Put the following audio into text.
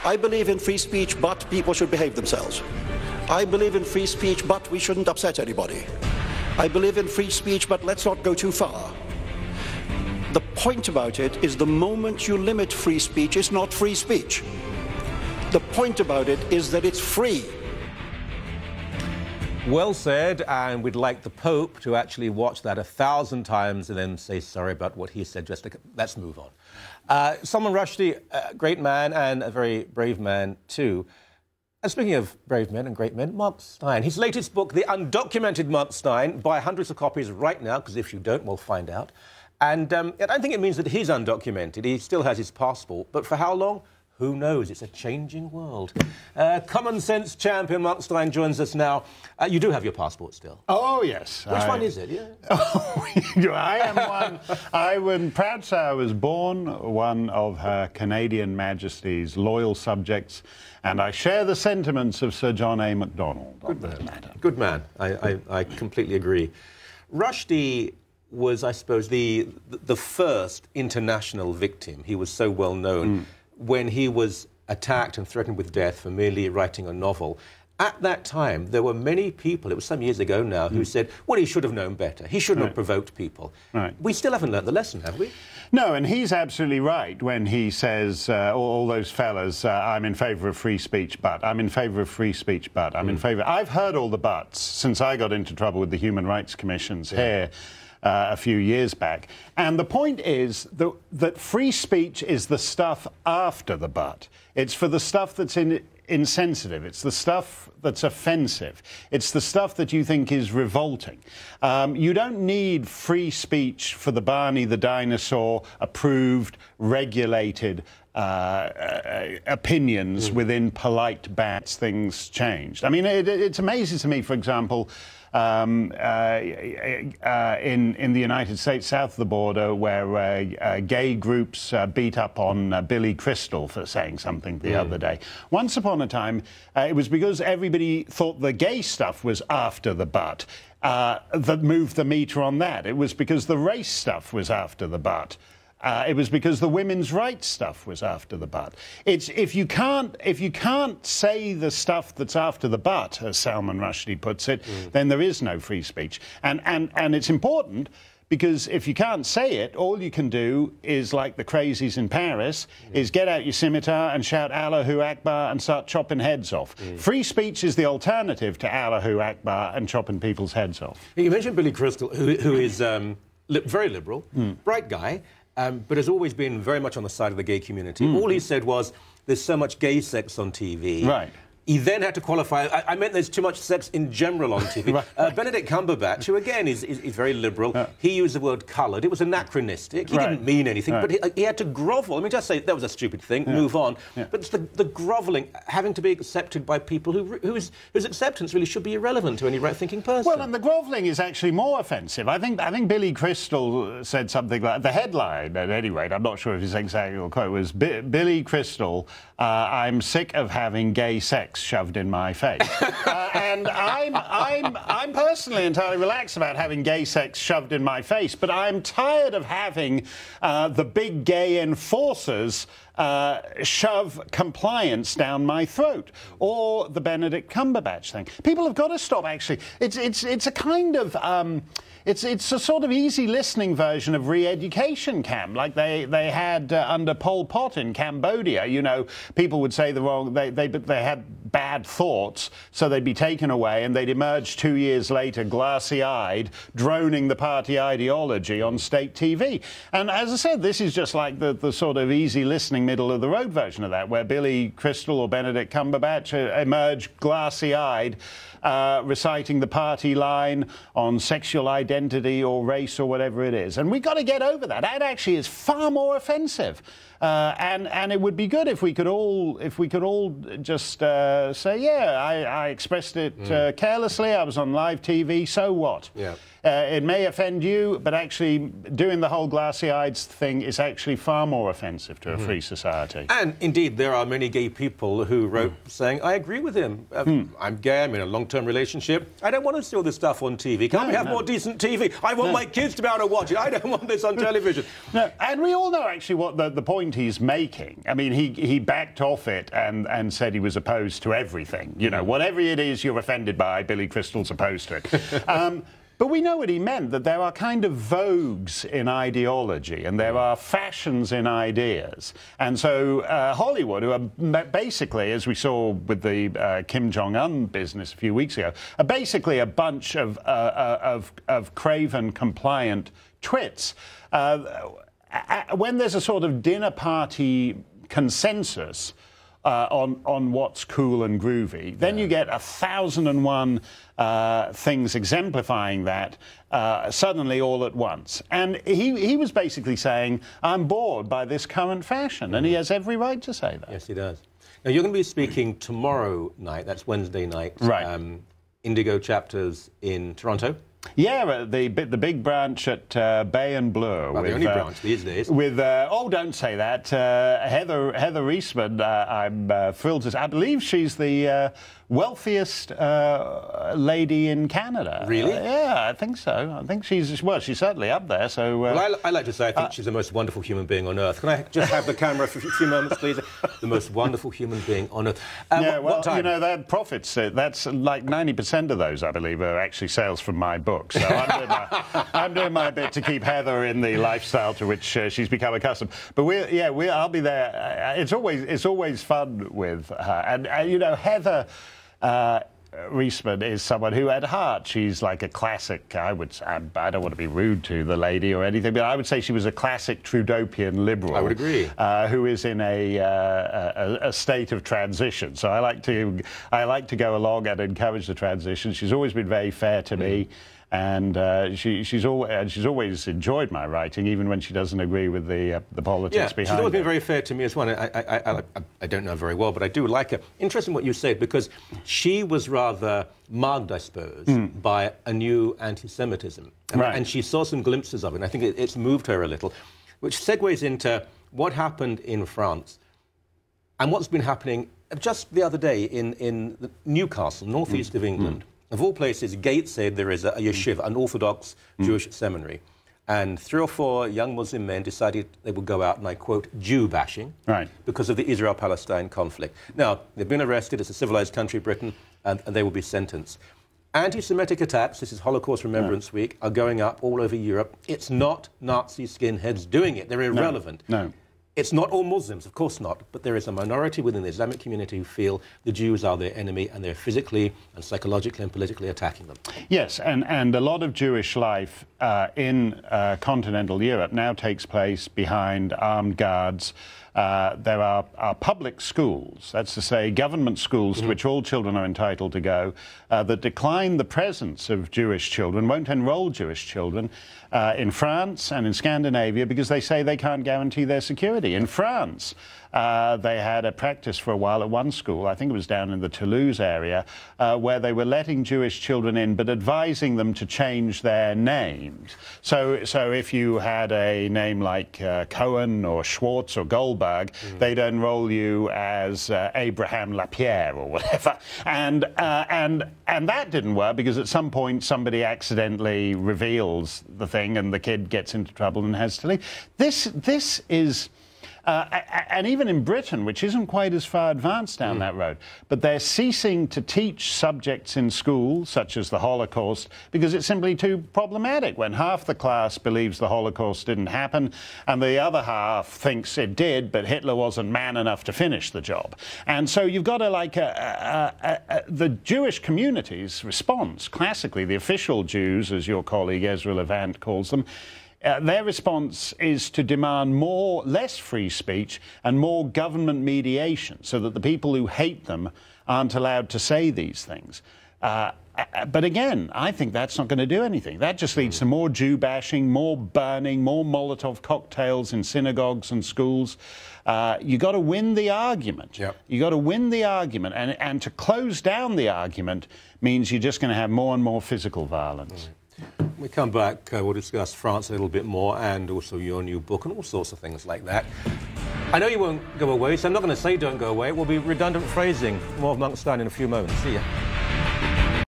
I believe in free speech, but people should behave themselves. I believe in free speech, but we shouldn't upset anybody. I believe in free speech, but let's not go too far. The point about it is the moment you limit free speech, it's not free speech. The point about it is that it's free. Well said, and we'd like the Pope to actually watch that 1,000 times and then say sorry about what he said. Let's move on. Salman Rushdie, a great man and a very brave man too. And speaking of brave men and great men, Mark Steyn. His latest book, The Undocumented Mark Steyn, buy hundreds of copies right now, because if you don't, we'll find out. And I don't think it means that he's undocumented. He still has his passport, but for how long? Who knows? It's a changing world. Common sense champion Mark Steyn joins us now. You do have your passport still? Oh, yes. Which one is it? Yeah. Oh, I am one. I would proud to say I was born one of Her Canadian Majesty's loyal subjects, and I share the sentiments of Sir John A. Macdonald on this matter. Good man. I completely agree. Rushdie was, I suppose, the first international victim. He was so well known. When he was attacked and threatened with death for merely writing a novel. At that time, there were many people, it was some years ago now, who said, well, he should have known better. He shouldn't have provoked people. We still haven't learnt the lesson, have we? No, and he's absolutely right when he says, all those fellas, I'm in favour of free speech, but I'm in favour of free speech, but I'm in favour. I've heard all the buts since I got into trouble with the Human Rights Commission's here. A few years back. And the point is that free speech is the stuff after the but. It's for the stuff that's insensitive. It's the stuff that's offensive. It's the stuff that you think is revolting. You don't need free speech for the Barney the dinosaur approved, regulated opinions within polite bats. Things changed. I mean, it's amazing to me, for example, in the United States, south of the border, where gay groups beat up on Billy Crystal for saying something the other day. Once upon a time, it was because everybody thought the gay stuff was after the but that moved the meter on that. It was because the race stuff was after the but. It was because the women's rights stuff was after the but. It's if you can't say the stuff that's after the but, as Salman Rushdie puts it, then there is no free speech. And it's important because if you can't say it, all you can do is, like the crazies in Paris, is get out your scimitar and shout Allahu Akbar and start chopping heads off. Free speech is the alternative to Allahu Akbar and chopping people's heads off. You mentioned Billy Crystal, who is very liberal, bright guy. But has always been very much on the side of the gay community. All he said was, there's so much gay sex on TV. Right. He then had to qualify, I meant there's too much sex in general on TV. Benedict Cumberbatch, who again is very liberal, he used the word coloured. It was anachronistic. He didn't mean anything, but he had to grovel. I mean, just say that was a stupid thing, move on. But it's the grovelling, having to be accepted by people whose acceptance really should be irrelevant to any right-thinking person. Well, and the grovelling is actually more offensive. I think Billy Crystal said something like, the headline, at any rate, I'm not sure if his exact quote was, Billy Crystal, I'm sick of having gay sex shoved in my face. And I'm personally entirely relaxed about having gay sex shoved in my face, but I'm tired of having the big gay enforcers shove compliance down my throat, or the Benedict Cumberbatch thing. People have got to stop. Actually, it's a kind of it's a sort of easy listening version of re-education camp, like they had under Pol Pot in Cambodia. You know, people would say the wrong. They had bad thoughts, so they'd be taken away, and they'd emerge 2 years later, glassy-eyed, droning the party ideology on state TV. And as I said, this is just like the sort of easy listening, middle-of-the-road version of that, where Billy Crystal or Benedict Cumberbatch emerge glassy-eyed, reciting the party line on sexual identity or race or whatever it is. And we've got to get over that. That actually is far more offensive. And it would be good if we could all just say, yeah, I expressed it carelessly. I was on live TV. So what? Yeah. It may offend you, but actually doing the whole glassy-eyed thing is actually far more offensive to a free society. And indeed, there are many gay people who wrote saying, I agree with him. I'm gay, I'm in a long-term relationship. I don't want to see all this stuff on TV. Can't we have more decent TV? I want my kids to be able to watch it. I don't want this on television. No, and we all know actually what the point point he's making. I mean, he backed off it and said he was opposed to everything. You know, whatever it is you're offended by, Billy Crystal's opposed to it. But we know what he meant, that there are kind of vogues in ideology and there are fashions in ideas. And so Hollywood, who are basically, as we saw with the Kim Jong-un business a few weeks ago, are basically a bunch of craven, compliant twits. When there's a sort of dinner party consensus on what's cool and groovy, then you get 1,001 things exemplifying that suddenly all at once. And he was basically saying, I'm bored by this current fashion, and he has every right to say that. Yes, he does. Now, you're going to be speaking tomorrow night, that's Wednesday night, right. Indigo chapters in Toronto. Yeah, the big branch at Bay and Bleu. Well, the only branch these days. With oh, don't say that. Heather Eastman. I'm thrilled to say. I believe she's the wealthiest lady in Canada. Really? Yeah, I think so. I think she's certainly up there. So. Well, I like to say I think she's the most wonderful human being on earth. Can I just have the camera for a few moments, please? The most wonderful human being on earth. Yeah, well, you know, that profits. That's like 90% of those, I believe, are actually sales from my book. So I'm doing my bit to keep Heather in the lifestyle to which she's become accustomed. But I'll be there. It's always fun with her, and you know, Heather Reisman is someone who, at heart, she's like a classic. I don't want to be rude to the lady or anything, but I would say she was a classic Trudeaupian liberal. I would agree. Who is in a state of transition. So I like to go along and encourage the transition. She's always been very fair to me. And she's always enjoyed my writing, even when she doesn't agree with the politics behind it. She's always been very fair to me as well. I don't know her very well, but I do like her. Interesting what you said, because she was rather mugged, I suppose, by a new anti-Semitism. And she saw some glimpses of it, and I think it's moved her a little, which segues into what happened in France and what's been happening just the other day in Newcastle, northeast of England. Of all places, Gateshead, there is a yeshiva, an Orthodox Jewish seminary. And 3 or 4 young Muslim men decided they would go out and, I quote, Jew bashing, because of the Israel-Palestine conflict. Now, they've been arrested. It's a civilized country, Britain, and they will be sentenced. Anti-Semitic attacks, this is Holocaust Remembrance Week, are going up all over Europe. It's not Nazi skinheads doing it. They're irrelevant. No. It's not all Muslims, of course not, but there is a minority within the Islamic community who feel the Jews are their enemy, and they're physically and psychologically and politically attacking them. Yes, and a lot of Jewish life in continental Europe now takes place behind armed guards. There are public schools, that's to say government schools to which all children are entitled to go, that decline the presence of Jewish children, won't enroll Jewish children in France and in Scandinavia because they say they can't guarantee their security. In France, they had a practice for a while at one school, I think it was down in the Toulouse area, where they were letting Jewish children in but advising them to change their names. So if you had a name like Cohen or Schwartz or Goldberg, they'd enroll you as Abraham Lapierre or whatever. And that didn't work because at some point somebody accidentally reveals the thing and the kid gets into trouble and has to leave. This is... and even in Britain, which isn't quite as far advanced down that road, but they're ceasing to teach subjects in school, such as the Holocaust, because it's simply too problematic when half the class believes the Holocaust didn't happen and the other half thinks it did, but Hitler wasn't man enough to finish the job. And so you've got to, the Jewish community's response, classically, the official Jews, as your colleague Ezra Levant calls them, their response is to demand less free speech and more government mediation so that the people who hate them aren't allowed to say these things. But again, I think that's not going to do anything. That just leads to more Jew bashing, more burning, more Molotov cocktails in synagogues and schools. You got to win the argument. Yep. You got to win the argument, and to close down the argument means you're just going to have more and more physical violence. When we come back, we'll discuss France a little bit more and also your new book and all sorts of things like that. I know you won't go away, so I'm not going to say don't go away. It will be redundant phrasing. More of Mark Steyn in a few moments. See ya.